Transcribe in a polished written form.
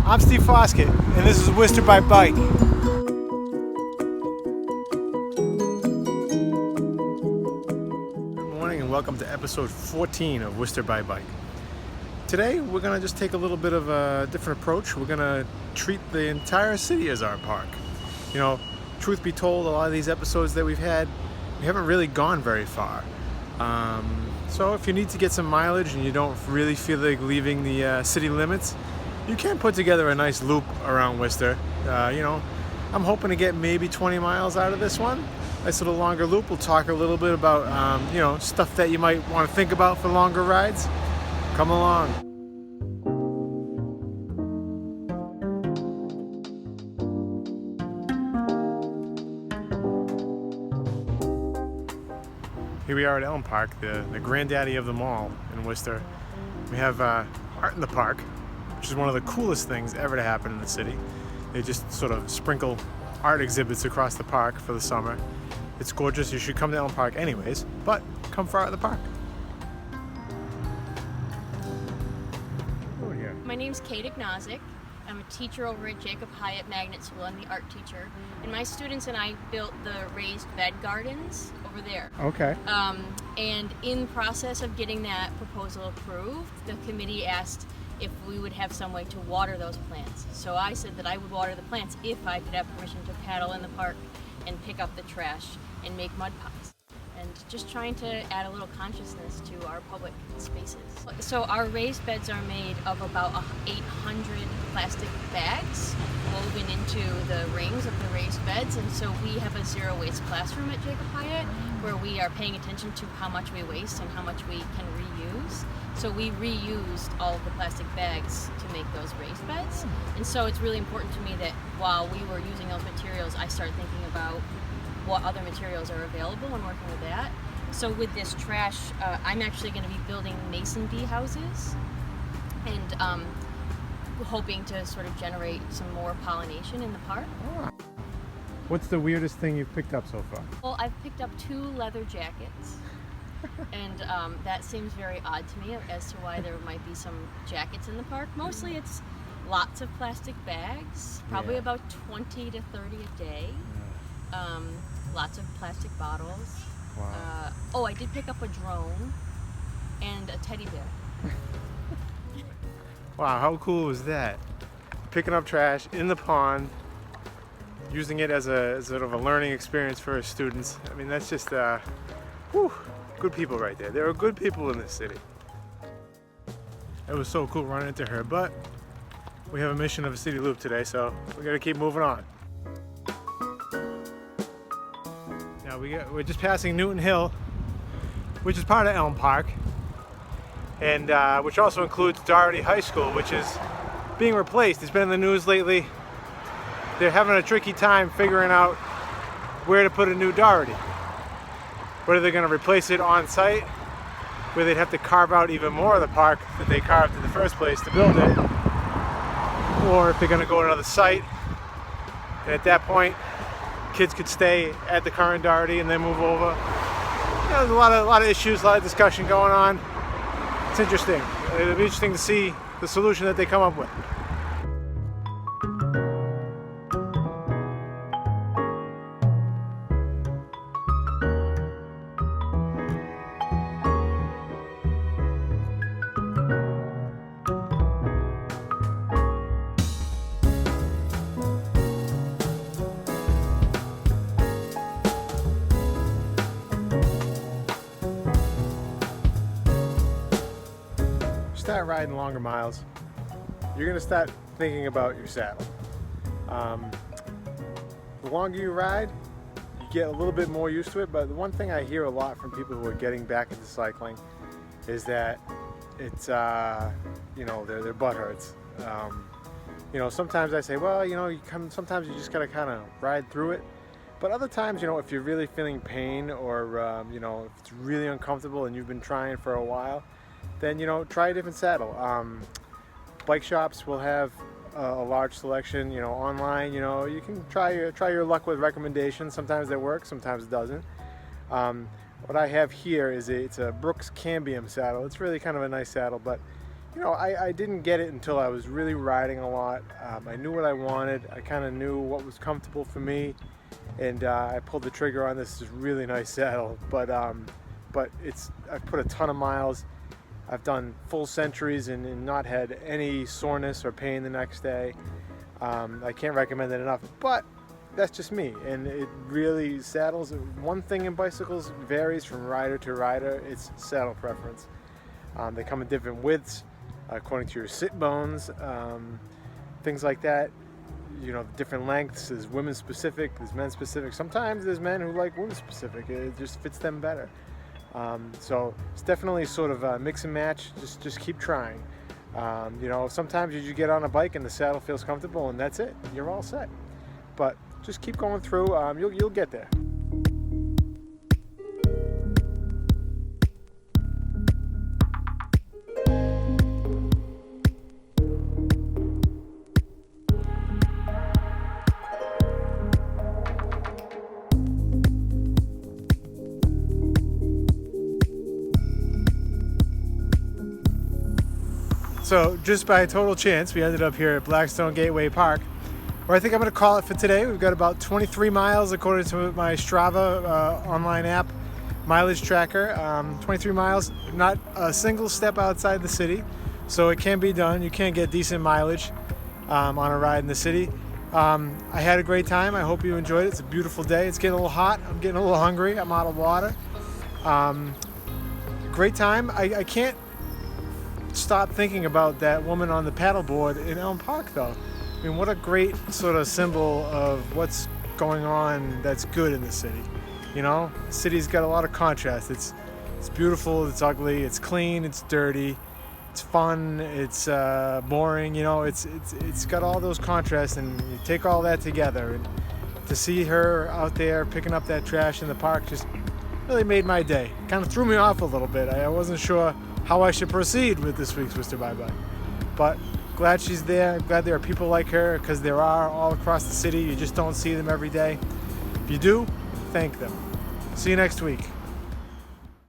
I'm Steve Foskett, and this is Worcester By Bike. Good morning and welcome to episode 14 of Worcester By Bike. Today we're going to just take a little bit of a different approach. We're going to treat the entire city as our park. You know, truth be told, a lot of these episodes that we've had, we haven't really gone very far. So if you need to get some mileage and you don't really feel like leaving the city limits, you can put together a nice loop around Worcester. I'm hoping to get maybe 20 miles out of this one. Nice little longer loop. We'll talk a little bit about stuff that you might want to think about for longer rides. Come along. Here we are at Elm Park, the granddaddy of them all in Worcester. We have art in the park, which is one of the coolest things ever to happen in the city. They just sort of sprinkle art exhibits across the park for the summer. It's gorgeous. You should come to Elm Park anyways, but come for art in the park. Oh, yeah. My name's Kate Ignazik. I'm a teacher over at Jacob Hyatt Magnet School. I'm the art teacher. And my students and I built the raised bed gardens over there. Okay. And in the process of getting that proposal approved, the committee asked if we would have some way to water those plants. So I said that I would water the plants if I could have permission to paddle in the park and pick up the trash and make mud pies. And just trying to add a little consciousness to our public spaces. So our raised beds are made of about 800 plastic bags woven into the rings of the raised beds, and so we have a zero waste classroom at Jacob Hyatt where we are paying attention to how much we waste and how much we can reuse. So we reused all of the plastic bags to make those raised beds, and so it's really important to me that while we were using those materials, I started thinking about what other materials are available and working with that. So with this trash, I'm actually going to be building mason bee houses and hoping to sort of generate some more pollination in the park. Oh. What's the weirdest thing you've picked up so far? Well, I've picked up 2 leather jackets, and that seems very odd to me as to why there might be some jackets in the park. Mostly it's lots of plastic bags, probably about 20 to 30 a day. Lots of plastic bottles. Wow. I did pick up a drone and a teddy bear. Wow, how cool was that? Picking up trash in the pond, using it as a sort of a learning experience for our students. I mean, that's just, good people right there. There are good people in this city. It was so cool running into her, but we have a mission of a city loop today, so we gotta keep moving on. Now we're just passing Newton Hill, which is part of Elm Park, and which also includes Doherty High School, which is being replaced. It's been in the news lately. They're having a tricky time figuring out where to put a new Doherty. Whether they're going to replace it on site, where they'd have to carve out even more of the park that they carved in the first place to build it, or if they're going to go to another site, and at that point kids could stay at the current Doherty and then move over. There's a lot of issues, a lot of discussion going on. It's interesting. It'll be interesting to see the solution that they come up with. Start riding longer miles, you're going to start thinking about your saddle. The longer you ride, you get a little bit more used to it, but the one thing I hear a lot from people who are getting back into cycling is that it's, their butt hurts. Sometimes I say, well, sometimes you just got to kind of ride through it. But other times, if you're really feeling pain or, if it's really uncomfortable and you've been trying for a while, then try a different saddle. Bike shops will have a large selection, online. You can try your luck with recommendations. Sometimes they work, sometimes it doesn't. What I have here is it's a Brooks Cambium saddle. It's really kind of a nice saddle, but I didn't get it until I was really riding a lot. I knew what I wanted. I kind of knew what was comfortable for me, and I pulled the trigger on this really nice saddle. But I've put a ton of miles. I've done full centuries and not had any soreness or pain the next day. I can't recommend it enough, but that's just me. And it really, saddles, one thing in bicycles varies from rider to rider, it's saddle preference. They come in different widths according to your sit bones, things like that. Different lengths. There's women specific, there's men specific. Sometimes there's men who like women specific. It just fits them better. So it's definitely sort of a mix and match. Just keep trying. Sometimes you just get on a bike and the saddle feels comfortable and that's it. You're all set. But just keep going through. You'll get there. So just by total chance, we ended up here at Blackstone Gateway Park, where I think I'm going to call it for today. We've got about 23 miles according to my Strava online app, mileage tracker. 23 miles, not a single step outside the city, so it can be done. You can get decent mileage on a ride in the city. I had a great time. I hope you enjoyed it. It's a beautiful day. It's getting a little hot. I'm getting a little hungry. I'm out of water. Great time. I can't stop thinking about that woman on the paddleboard in Elm Park, though. I mean, what a great sort of symbol of what's going on that's good in the city. The city's got a lot of contrast. It's beautiful, it's ugly, it's clean, it's dirty, it's fun, it's boring. It's got all those contrasts, and you take all that together, and to see her out there picking up that trash in the park just really made my day. Kind of threw me off a little bit. I wasn't sure how I should proceed with this week's Worcester By Bike. But glad she's there. Glad there are people like her, because there are all across the city. You just don't see them every day. If you do, thank them. See you next week.